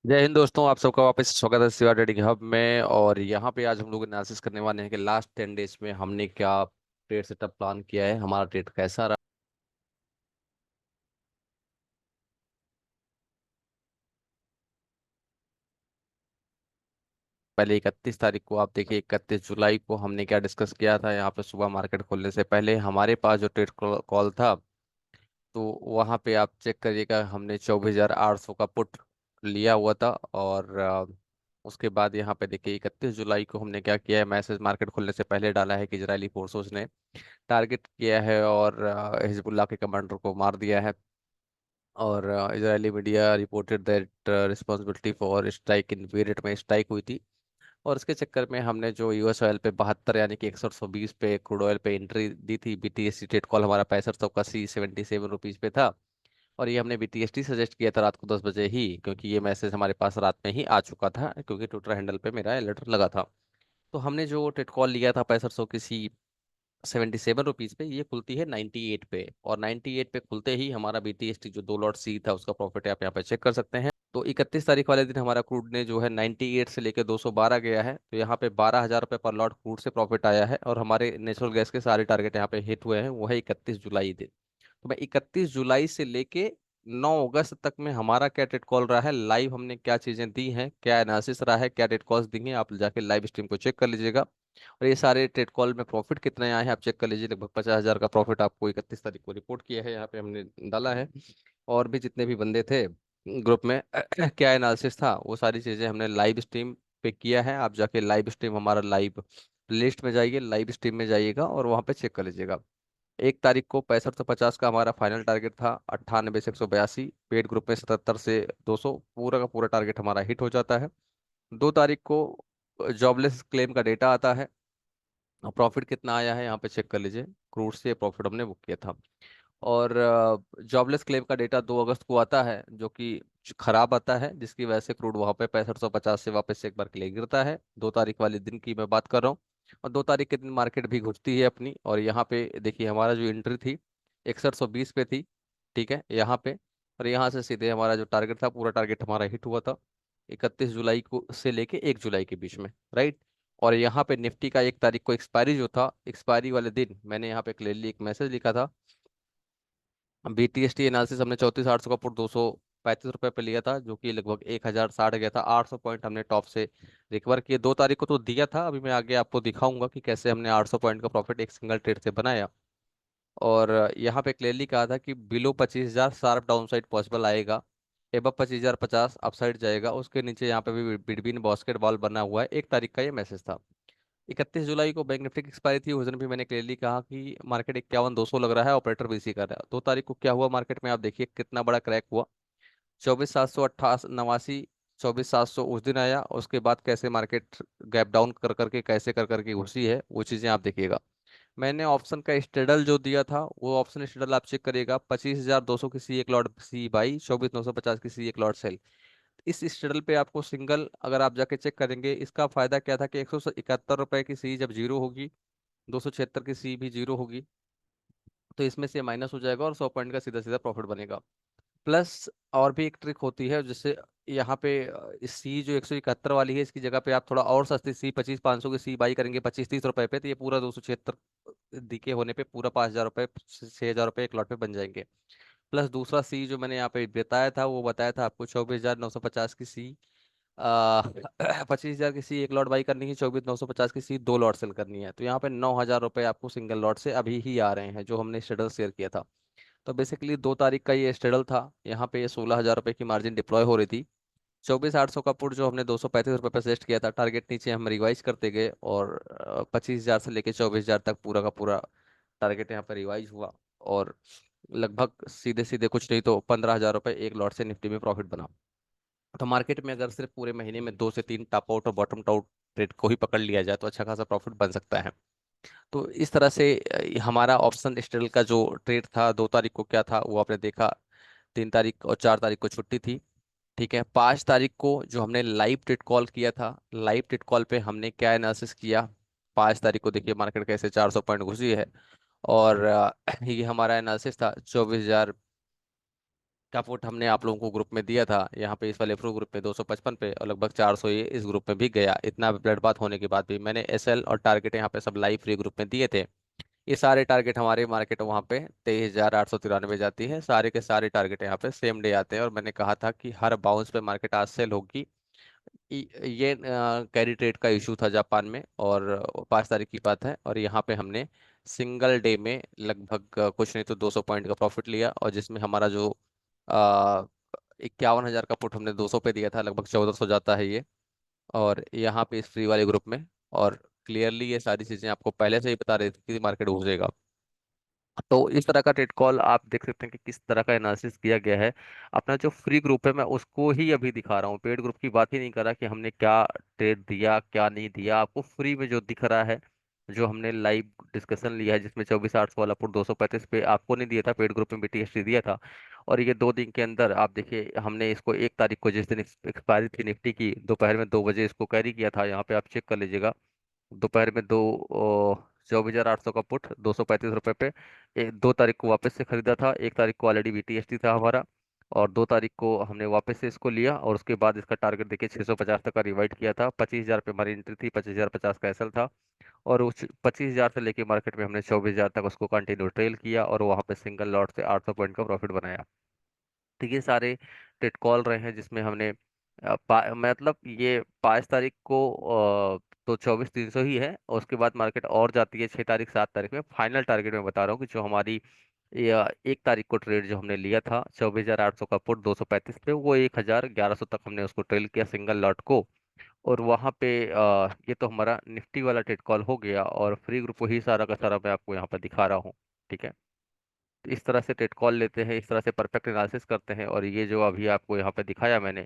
जय हिंद दोस्तों, आप सबका वापस स्वागत है शिवा ट्रेडिंग हब में। और यहाँ पे आज हम लोग एनालिसिस करने वाले हैं कि लास्ट 10 डेज में हमने क्या ट्रेड सेटअप प्लान किया है, हमारा ट्रेड कैसा रहा। पहले 31 तारीख को आप देखिए, 31 जुलाई को हमने क्या डिस्कस किया था। यहाँ पे सुबह मार्केट खोलने से पहले हमारे पास जो ट्रेड कॉल था, तो वहाँ पे आप चेक करिएगा, हमने 24,800 का पुट लिया हुआ था। और उसके बाद यहाँ पे देखिए 31 जुलाई को हमने क्या किया है, मैसेज मार्केट खुलने से पहले डाला है कि इजरायली फोर्सेस ने टारगेट किया है और हिजबुल्लाह के कमांडर को मार दिया है। और Israeli media reported that responsibility for strike in बेरेट में स्ट्राइक हुई थी। और इसके चक्कर में हमने जो यूएस ऑयल पे 72 यानी कि 120 पे क्रूड ऑयल पे एंट्री दी थी। बीटीएसटी ट्रेड कॉल हमारा 65 सी 77 रुपीज पे था। और ये हमने बीटीएसटी सजेस्ट किया था रात को 10 बजे ही, क्योंकि ये मैसेज हमारे पास रात में ही आ चुका था, क्योंकि ट्विटर हैंडल पे मेरा अलर्ट लगा था। तो हमने जो ट्रेड कॉल लिया था 65 की सी 77 रुपीज पे, ये खुलती है 98 पे। और 98 पे खुलते ही हमारा बीटीएसटी जो 2 लॉट सी था उसका प्रॉफिट है, आप यहाँ पे चेक कर सकते हैं। तो 31 तारीख वाले दिन हमारा क्रूड ने जो है 98 से लेके 212 गया है, तो यहाँ पे 12,000 रुपये पर लॉट क्रूड से प्रॉफिट आया है। और हमारे नेचुरल गैस के सारे टारगेट यहाँ पे हिट हुए हैं, वो है 31 जुलाई दिन। तो मैं 31 जुलाई से लेके 9 अगस्त तक में हमारा क्या ट्रेड कॉल रहा है, लाइव हमने क्या चीजें दी हैं, क्या एनालिसिस रहा है, क्या ट्रेड कॉल्स दी हैं, आप जाके लाइव स्ट्रीम को चेक कर लीजिएगा। और ये सारे ट्रेड कॉल में प्रॉफिट कितने आए हैं आप चेक कर लीजिए। लगभग 50,000 का प्रॉफिट आपको 31 तारीख को रिपोर्ट किया है, यहाँ पे हमने डाला है। और भी जितने भी बंदे थे ग्रुप में क्या एनालिसिस था, वो सारी चीजें हमने लाइव स्ट्रीम पे किया है। आप जाके लाइव स्ट्रीम हमारा लाइव लिस्ट में जाइए, लाइव स्ट्रीम में जाइएगा और वहाँ पे चेक कर लीजिएगा। 1 तारीख को 65 से 50 का हमारा फाइनल टारगेट था। 98 से 182 पेड ग्रुप में 77 से 200 पूरा का पूरा टारगेट हमारा हिट हो जाता है। 2 तारीख को जॉबलेस क्लेम का डेटा आता है। प्रॉफिट कितना आया है यहाँ पे चेक कर लीजिए, क्रूड से प्रॉफिट हमने बुक किया था। और जॉबलेस क्लेम का डेटा 2 अगस्त को आता है, जो कि खराब आता है, जिसकी वजह से क्रूड वहां पे 6550 से वापस से एक बार के लिए गिरता है। 2 तारीख वाले दिन की मैं बात कर रहा हूँ। और 2 तारीख के दिन मार्केट भी घुसती है अपनी, और यहाँ पे देखिए हमारा जो एंट्री थी 6120 पे थी, ठीक है यहाँ पे। और यहाँ से सीधे हमारा जो टारगेट था, पूरा टारगेट हमारा हिट हुआ था 31 जुलाई को से लेके 1 जुलाई के बीच में, राइट। और यहाँ पे निफ्टी का 1 तारीख को एक्सपायरी जो था, एक्सपायरी वाले दिन मैंने यहाँ पे क्लियरली एक मैसेज लिखा था। बीटीएसटी एनालिसिस हमने 34,800 का पुट 235 रुपये पे लिया था, जो कि लगभग 1,060 गया था। 800 पॉइंट हमने टॉप से रिकवर किए। 2 तारीख को तो दिया था, अभी मैं आगे आपको दिखाऊंगा कि कैसे हमने 800 पॉइंट का प्रॉफिट एक सिंगल ट्रेड से बनाया। और यहाँ पे क्लियरली कहा था कि below 25,000 sharp down side possible आएगा, एबव 25,050 अपसाइड जाएगा। उसके नीचे यहाँ पे भी बिटवीन बास्केट बॉल बना हुआ है। 1 तारीख का ये मैसेज था। 31 जुलाई को बैंक निफ्टी की एक्सपायरी थी, उस दिन भी मैंने क्लियरली कहा कि मार्केट 51,200 लग रहा है, ऑपरेटर भी इसी कर रहा है। 2 तारीख को क्या हुआ मार्केट में, आप देखिए कितना बड़ा क्रैक हुआ। 24,789, 24,700 उस दिन आया। उसके बाद कैसे मार्केट गैप डाउन कर करके कैसे कर करके घुसी है, वो चीजें आप देखिएगा। मैंने ऑप्शन का स्टेडल जो दिया था, वो ऑप्शन स्टेडल आप चेक करिएगा। 25,200 की सी एक लॉट सी बाई, 24,950 की सी एक लॉट सेल। इस स्टेडल पे आपको सिंगल अगर आप जाके चेक करेंगे, इसका फायदा क्या था कि 171 रुपए की सी जब जीरो होगी, 276 की सी भी जीरो होगी, तो इसमें से माइनस हो जाएगा और 100 पॉइंट का सीधा सीधा प्रॉफिट बनेगा। प्लस और भी एक ट्रिक होती है, जिससे यहाँ पे इस सी जो 171 वाली है, इसकी जगह पे आप थोड़ा और सस्ती सी 25,500 की सी बाई करेंगे 25-30 रुपए पे, तो ये पूरा 276 दिखे होने पे पूरा 5,000 रुपये 6,000 रुपये एक लॉट पे बन जाएंगे। प्लस दूसरा सी जो मैंने यहाँ पे बताया था, वो बताया था आपको 24,950 की सी, आ 25,000 की सी एक लॉट बाई करनी है, 24,950 की सी 2 लॉट सेल करनी है। तो यहाँ पे 9,000 रुपये आपको सिंगल लॉट से अभी ही आ रहे हैं, जो हमने शेड्यूल शेयर किया था। तो बेसिकली 2 तारीख का ये स्टेडल था। यहाँ पे ये 16,000 रुपये की मार्जिन डिप्लॉय हो रही थी। 24,800 का पुट जो हमने 235 रुपये पे सेट किया था, टारगेट नीचे हम रिवाइज करते गए। और 25,000 से लेके 24,000 तक पूरा का पूरा टारगेट यहाँ पर रिवाइज हुआ। और लगभग सीधे सीधे कुछ नहीं तो 15,000 रुपये एक लॉट से निफ्टी में प्रॉफिट बना। तो मार्केट में अगर सिर्फ पूरे महीने में 2 से 3 टॉप आउट और बॉटम आउट ट्रेड को ही पकड़ लिया जाए, तो अच्छा खासा प्रॉफिट बन सकता है। तो इस तरह से हमारा ऑप्शन स्टेल का जो ट्रेड था 2 तारीख को क्या था वो आपने देखा। 3 तारीख और 4 तारीख को छुट्टी थी, ठीक है। 5 तारीख को जो हमने लाइव ट्रेड कॉल किया था, लाइव ट्रेड कॉल पे हमने क्या एनालिसिस किया। 5 तारीख को देखिए मार्केट कैसे 400 पॉइंट घुसी है। और ये हमारा एनालिसिस था 24,000 का पुट हमने आप लोगों को ग्रुप में दिया था, यहाँ पे इस वाले प्रो ग्रुप में 255 पे, और लगभग 400 ये इस ग्रुप में भी गया। इतना ब्लड बात होने के बाद भी मैंने एसएल और टारगेट यहाँ पे सब लाइव फ्री ग्रुप में दिए थे। ये सारे टारगेट हमारे मार्केट वहाँ पे 23,893 जाती है। सारे के सारे टारगेट यहाँ पे सेम डे आते हैं, और मैंने कहा था कि हर बाउंस पे मार्केट आज सेल होगी। ये कैरी ट्रेड का इशू था जापान में, और 5 तारीख की बात है, और यहाँ पे हमने सिंगल डे में लगभग कुछ नहीं तो 200 पॉइंट का प्रॉफिट लिया, और जिसमें हमारा जो 51,000 का पुट हमने 200 पे दिया था, लगभग 1,400 जाता है ये। और यहाँ पे इस फ्री वाले ग्रुप में, और क्लियरली ये सारी चीजें आपको पहले से ही बता रही थी कि मार्केट घुसेगा। तो इस तरह का ट्रेड कॉल आप देख सकते हैं कि किस तरह का एनालिसिस किया गया है। अपना जो फ्री ग्रुप है मैं उसको ही अभी दिखा रहा हूँ, पेड ग्रुप की बात ही नहीं कर रहा कि हमने क्या ट्रेड दिया क्या नहीं दिया। आपको फ्री में जो दिख रहा है, जो हमने लाइव डिस्कशन लिया है, जिसमें 24,800 वाला पुट 235 पे आपको नहीं दिया था, पेड ग्रुप में बीटीएसटी दिया था। और ये 2 दिन के अंदर आप देखिए, हमने इसको 1 तारीख को जिस दिन एक्सपायरी थी निफ्टी की, दोपहर में 2 बजे इसको कैरी किया था। यहाँ पे आप चेक कर लीजिएगा, दोपहर में 24,800 का पुट 235 रुपये पे 2 तारीख को वापस से खरीदा था। 1 तारीख को ऑलरेडी बीटीएसटी था हमारा, और 2 तारीख को हमने वापस से इसको लिया, और उसके बाद इसका टारगेट देखिए 650 तक का रिवाइड किया था। 25,000 पे हमारी एंट्री थी, 25,050 का एसएल था। और उस 25,000 से लेके मार्केट में हमने 24,000 तक उसको कंटिन्यू ट्रेल किया, और वहां पे सिंगल लॉट से 800 पॉइंट का प्रॉफिट बनाया। तो ये सारे टेट कॉल रहे हैं जिसमें हमने मतलब ये 5 तारीख को तो 24,300 ही है, और उसके बाद मार्केट और जाती है 6 तारीख 7 तारीख में। फाइनल टारगेट मैं बता रहा हूँ कि जो हमारी 1 तारीख को ट्रेड जो हमने लिया था 24,800 का पुट 235 पे, वो 1,1100 तक हमने उसको ट्रेल किया सिंगल लॉट को। और वहां पे ये तो हमारा निफ्टी वाला टेट कॉल हो गया, और फ्री ग्रुप ही सारा का सारा मैं आपको यहाँ पर दिखा रहा हूँ। ठीक है, तो इस तरह से टेट कॉल लेते हैं, इस तरह से परफेक्ट एनालिसिस करते हैं। और ये जो अभी आपको यहाँ पे दिखाया मैंने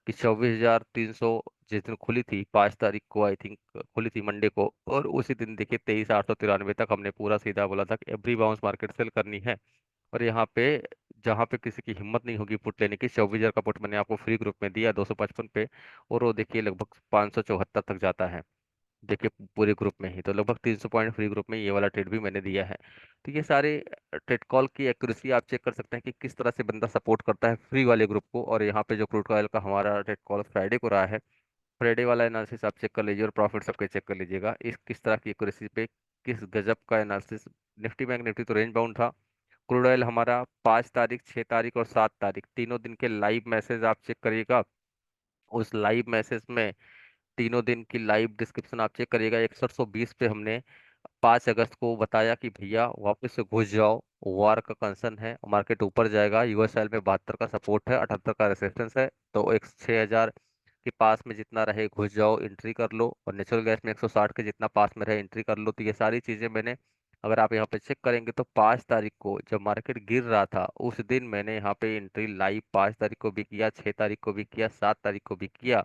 कि 24,300 जिस दिन खुली थी, 5 तारीख को आई थिंक खुली थी मंडे को, और उसी दिन देखिए 23,893 तक हमने पूरा सीधा बोला था कि एवरी बाउंस मार्केट सेल करनी है। और यहाँ पे जहाँ पे किसी की हिम्मत नहीं होगी पुट लेने की, 24,000 का पुट मैंने आपको फ्री ग्रुप में दिया 255 पे, और वो देखिए लगभग 574 तक जाता है। देखिए पूरे ग्रुप में ही तो लगभग 300 पॉइंट फ्री ग्रुप में ये वाला ट्रेड भी मैंने दिया है। तो ये सारे ट्रेड कॉल की एक्यूरेसी आप चेक कर सकते हैं कि किस तरह से बंदा सपोर्ट करता है फ्री वाले ग्रुप को। और यहाँ पे जो क्रूड ऑयल का हमारा ट्रेड कॉल फ्राइडे को रहा है, फ्राइडे वाला एनालिसिस आप चेक कर लीजिए, और प्रॉफिट सबके चेक कर लीजिएगा इस किस तरह की एक्यूरेसी पे, किस गजब का एनालिसिस। निफ्टी बैंक निफ्टी तो रेंज बाउंड था। क्रूड ऑयल हमारा 5 तारीख 6 तारीख और 7 तारीख तीनों दिन के लाइव मैसेज आप चेक करिएगा। उस लाइव मैसेज में तीनों दिन की लाइव डिस्क्रिप्शन आप चेक करिएगा। 6120 पे हमने 5 अगस्त को बताया कि भैया वापस से घुस जाओ, वार का कंसर्न है, मार्केट ऊपर जाएगा, यूएसएल में 72 का सपोर्ट है, 78 का रेसिस्टेंस है, तो एक 6,000 के पास में जितना रहे घुस जाओ, एंट्री कर लो। और नेचुरल गैस में 160 के जितना पास में रहे एंट्री कर लो। तो ये सारी चीजें मैंने, अगर आप यहाँ पे चेक करेंगे तो 5 तारीख को जब मार्केट गिर रहा था उस दिन मैंने यहाँ पे एंट्री लाइव 5 तारीख को भी किया, 6 तारीख को भी किया, 7 तारीख को भी किया।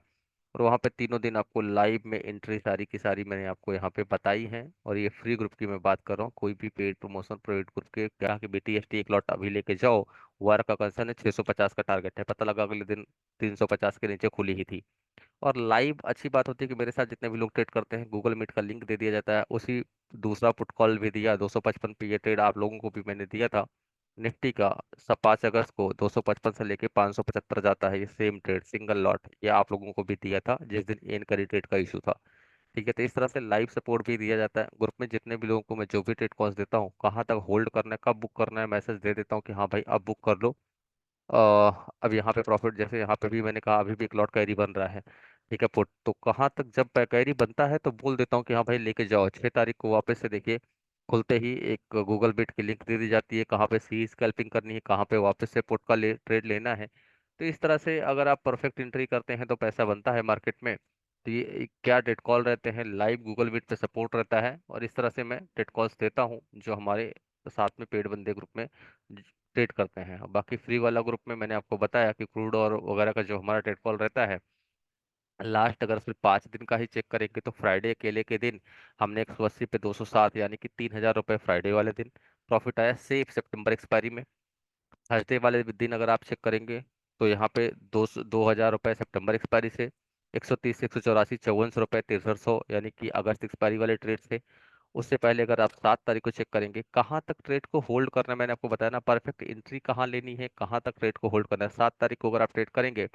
और वहाँ पे तीनों दिन आपको लाइव में एंट्री सारी की सारी मैंने आपको यहाँ पे बताई है। और ये फ्री ग्रुप की मैं बात कर रहा हूँ, कोई भी पेड प्रमोशन पेड ग्रुप के क्या कि BTST एक लॉट अभी लेके जाओ। वार का कंसर्न है, 650 का टारगेट है, पता लगा अगले दिन 350 के नीचे खुली ही थी। और लाइव अच्छी बात होती है कि मेरे साथ जितने भी लोग ट्रेड करते हैं, गूगल मीट का लिंक दे दिया जाता है, उसी दूसरा पुट कॉल भी दिया 255 पे, ये ट्रेड आप लोगों को भी मैंने दिया था निफ्टी का। सब 5 अगस्त को 255 से लेके 575 जाता है, ये सेम ट्रेड सिंगल लॉट, ये आप लोगों को भी दिया था जिस दिन एन करी ट्रेड का इशू था। ठीक है, तो इस तरह से लाइव सपोर्ट भी दिया जाता है ग्रुप में। जितने भी लोगों को मैं जो भी ट्रेड कॉल्स देता हूँ, कहाँ तक होल्ड करना है, कब बुक करना है, मैसेज दे देता हूँ कि हाँ भाई अब बुक कर लो। अ, अब यहाँ पे प्रॉफिट जैसे यहाँ पे भी मैंने कहा अभी भी एक लॉट कैरी बन रहा है। ठीक है पुट, तो कहाँ तक जब कैरी बनता है तो बोल देता हूँ कि हाँ भाई लेके जाओ। 6 तारीख को वापस से देखिए खुलते ही एक गूगल बिट की लिंक दे दी जाती है, कहाँ पे सी स्कैल्पिंग करनी है, कहाँ पे वापस से पुट का ट्रेड लेना है। तो इस तरह से अगर आप परफेक्ट एंट्री करते हैं तो पैसा बनता है मार्केट में। तो ये क्या डेट कॉल रहते हैं, लाइव गूगल बिट पे सपोर्ट रहता है, और इस तरह से मैं डेट कॉल्स देता हूँ जो हमारे साथ में पेड बंदे ग्रुप में ट्रेड करते हैं। बाकी फ्री वाला ग्रुप में मैंने आपको बताया कि क्रूड और वगैरह का जो हमारा ट्रेड कॉल रहता है, लास्ट अगर सिर्फ 5 दिन का ही चेक करेंगे तो फ्राइडे अकेले के दिन हमने 180 पे 207 यानी कि 3,000 रुपये फ्राइडे वाले दिन प्रॉफिट आया सेफ सितंबर एक्सपायरी में। थर्सडे वाले दिन अगर आप चेक करेंगे तो यहाँ पे 2,000 रुपये सितंबर एक्सपायरी से, 130 184 5400 रुपये 6300 यानी कि अगस्त एक्सपायरी वाले ट्रेड से। उससे पहले अगर आप 7 तारीख को चेक करेंगे कहाँ तक ट्रेड को होल्ड करना है, मैंने आपको बताया ना परफेक्ट एंट्री कहाँ लेनी है, कहाँ तक ट्रेड को होल्ड करना है। 7 तारीख को अगर आप ट्रेड करेंगे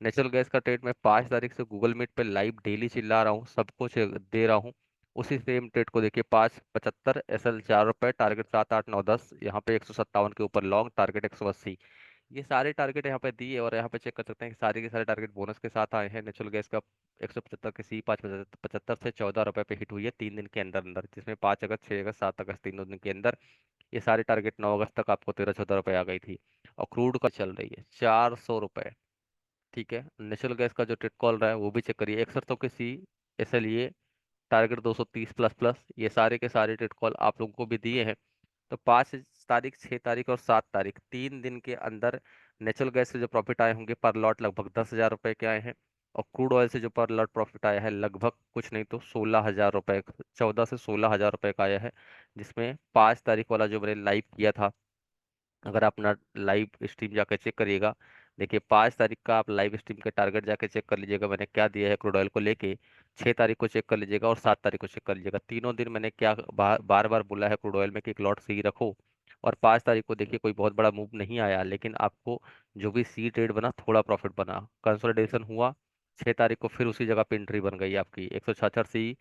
नेचुरल गैस का ट्रेड मैं 5 तारीख से गूगल मीट पे लाइव डेली चिल्ला रहा हूँ, सब कुछ दे रहा हूँ। उसी सेम ट्रेड को देखिए 5.75 SL 4 रुपए, टारगेट 7, 8, 9, 10, यहाँ पे 157 के ऊपर लॉन्ग, टारगेट 180। ये सारे टारगेट यहाँ पे दिए और यहाँ पे चेक कर सकते हैं कि सारे के सारे टारगेट बोनस के साथ आए हैं। नेचुरल गैस का 175 के सी 5.75 से 14 रुपए पे हिट हुई है 3 दिन के अंदर अंदर, जिसमें 5 अगस्त, 6 अगस्त, 7 अगस्त, तीनों दिन के अंदर ये सारे टारगेट 9 अगस्त तक आपको 13-14 रुपए आ गई थी। और क्रूड का चल रही है 400 रुपए। ठीक है, नेचुरल गैस का जो ट्रेड कॉल रहा है वो भी चेक करिए 6100 के सी एस एल ये टारगेट 230 प्लस प्लस, ये सारे के सारे ट्रेड कॉल आप लोगों को भी दिए हैं। तो 5 तारीख, 6 तारीख और 7 तारीख 3 दिन के अंदर नेचुरल गैस से जो प्रॉफिट आए होंगे पर लॉट लगभग 10,000 रुपए के आए हैं। और क्रूड ऑयल से जो पर लॉट प्रॉफिट आया है लगभग कुछ नहीं तो 16,000 रुपए, 14 से 16,000 रुपए का आया है। जिसमें 5 तारीख वाला जो मैंने लाइव किया था, अगर आप अपना लाइव स्ट्रीम जाकर चेक करिएगा, देखिए 5 तारीख का आप लाइव स्ट्रीम के टारगेट जाके चेक कर लीजिएगा मैंने क्या दिया है क्रूड ऑयल को लेके। 6 तारीख को चेक कर लीजिएगा और 7 तारीख को चेक कर लीजिएगा, तीनों दिन मैंने क्या बार बार बोला है क्रूड ऑयल में कि एक लॉट सही रखो। और 5 तारीख को देखिए कोई बहुत बड़ा मूव नहीं आया, लेकिन आपको जो भी सी ट्रेड बना थोड़ा प्रॉफिट बना, कंसोलिडेशन हुआ। 6 तारीख को फिर उसी जगह पे एंट्री बन गई आपकी 166 से ही,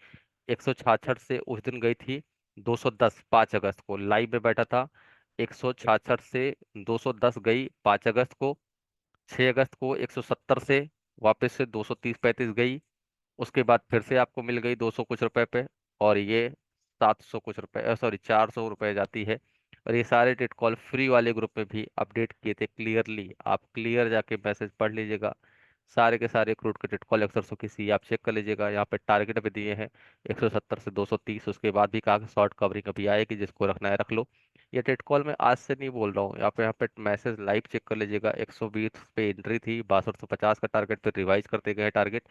166 से उस दिन गई थी 210, 5 अगस्त को लाइव में बैठा था। 166 से 210 गई 5 अगस्त को। 6 अगस्त को 170 से वापस से 230-35 गई। उसके बाद फिर से आपको मिल गई 200 कुछ रुपए पे। और ये 700 कुछ रुपए, सॉरी 400 रुपए जाती है। और ये सारे टेट कॉल फ्री वाले ग्रुप में भी अपडेट किए थे क्लियरली, आप क्लियर जाके मैसेज पढ़ लीजिएगा। सारे के सारे क्रूड के टेट कॉल 100 की सी आप चेक कर लीजिएगा, यहाँ पे टारगेट भी दिए हैं 170 से 230। उसके बाद भी कहा शॉर्ट कवरिंग अभी आएगी, जिसको रखना है रख लो। ये टेट कॉल मैं आज से नहीं बोल रहा हूँ, यहाँ पे मैसेज लाइव चेक कर लीजिएगा। 120 पे एंट्री थी, 6250 का टारगेट पे रिवाइज करते गए टारगेट।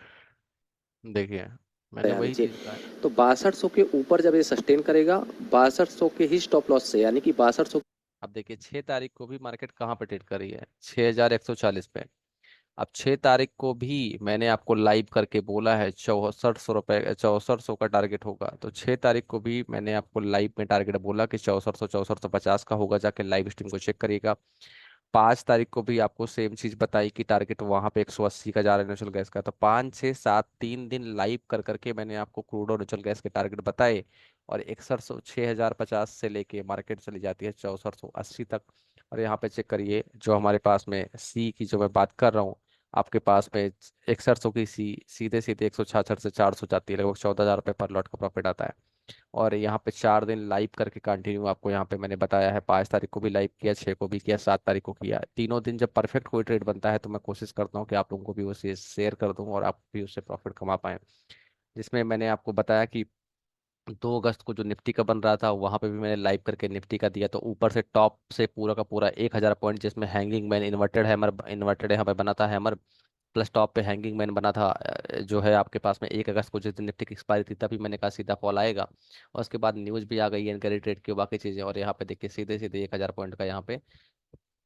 देखिए मैंने यहाँ वही नीचे, चीज कहा है। तो 6200 के ऊपर जब ये सस्टेन करेगा 6200 के ही स्टॉप लॉस से, यानी कि 6200। अब देखिए 6 तारीख को भी मार्केट कहाँ पे ट्रेड कर रही है, 6140 पे। अब 6 तारीख को भी मैंने आपको लाइव करके बोला है 6400 रुपये, 6400 का टारगेट होगा। तो 6 तारीख को भी मैंने आपको लाइव में टारगेट बोला कि 6400, 6450 का होगा, जाके लाइव स्ट्रीम को चेक करिएगा। 5 तारीख को भी आपको सेम चीज बताई कि टारगेट वहां पे 180 का जा रहा है नेचुरल गैस का। तो 5, 6, 7 3 दिन लाइव कर करके मैंने आपको क्रूड और नेचुरल गैस के टारगेट बताए। और 6100, 6050 से लेके मार्केट चली जाती है 6480 तक। और यहाँ पे चेक करिए जो हमारे पास में सी की जो मैं बात कर रहा हूँ, आपके पास में 6100 की सी सीधे सीधे 166 से 400 जाती है, लगभग 14,000 रुपये पर लॉट का प्रॉफिट आता है। और यहाँ पे 4 दिन लाइव करके कंटिन्यू आपको यहाँ पे मैंने बताया है। 5 तारीख को भी लाइव किया, 6 को भी किया, 7 तारीख को किया। तीनों दिन जब परफेक्ट कोई ट्रेड बनता है तो मैं कोशिश करता हूँ कि आप लोगों को भी उसे शेयर कर दूँ और आप भी उससे प्रॉफिट कमा पाएं। जिसमें मैंने आपको बताया कि 2 अगस्त को जो निफ्टी का बन रहा था वहां पे भी मैंने लाइव करके निफ्टी का दिया। तो ऊपर से टॉप से पूरा का पूरा 1,000 पॉइंट, जिसमें hanging man inverted hammer, inverted यहाँ पे बना था हैमर, प्लस टॉप पे हैंगिंग मैन बना था। जो है आपके पास में 1 अगस्त को जिस दिन निफ्टी की एक्सपायरी थी तभी मैंने कहा सीधा कॉल आएगा। और उसके बाद न्यूज भी आ गई है इनकरी ट्रेड की, बाकी चीजें। और यहाँ पे देखिए सीधे सीधे 1,000 पॉइंट का यहाँ पे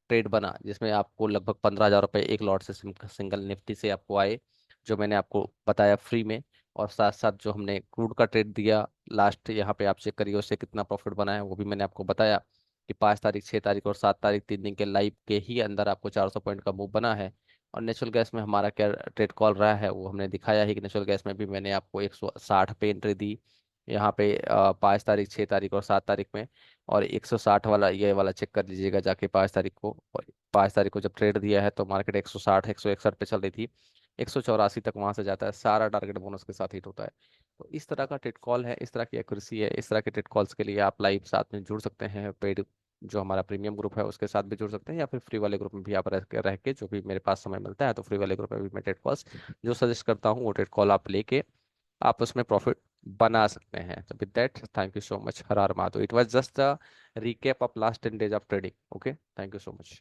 ट्रेड बना, जिसमें आपको लगभग 15,000 रुपये एक लॉट से सिंगल निफ्टी से आपको आए, जो मैंने आपको बताया फ्री में। और साथ साथ जो हमने क्रूड का ट्रेड दिया लास्ट, यहाँ पे आप चेक करिए उससे कितना प्रॉफिट बना है, वो भी मैंने आपको बताया कि 5 तारीख, 6 तारीख और 7 तारीख 3 दिन के लाइव के ही अंदर आपको 400 पॉइंट का मूव बना है। और नेचुरल गैस में हमारा क्या ट्रेड कॉल रहा है वो हमने दिखाया है कि नेचुरल गैस में भी मैंने आपको 160 पे एंट्री दी यहाँ पे 5 तारीख, 6 तारीख और 7 तारीख में। और 160 वाला ये वाला चेक कर लीजिएगा जाके 5 तारीख को। और 5 तारीख को जब ट्रेड दिया है तो मार्केट 160, 161 पे चल रही थी, 184 तक वहां से जाता है, सारा टारगेट बोनस के साथ हिट होता है। तो इस तरह का ट्रेड कॉल है, इस तरह की एक्यूरेसी है। इस तरह के ट्रेड कॉल्स के लिए आप लाइव साथ में जुड़ सकते हैं, पेड जो हमारा प्रीमियम ग्रुप है उसके साथ भी जुड़ सकते हैं, या फिर फ्री वाले ग्रुप में भी आप रह के जो भी मेरे पास समय मिलता है तो फ्री वाले ग्रुप में भी मैं ट्रेड कॉल्स जो सजेस्ट करता हूँ वो ट्रेड कॉल आप लेके आप उसमें प्रॉफिट बना सकते हैं। तो with that thank you so much, her her Mahadev. It was just a recap of last 10 days of trading. Okay, thank you so much.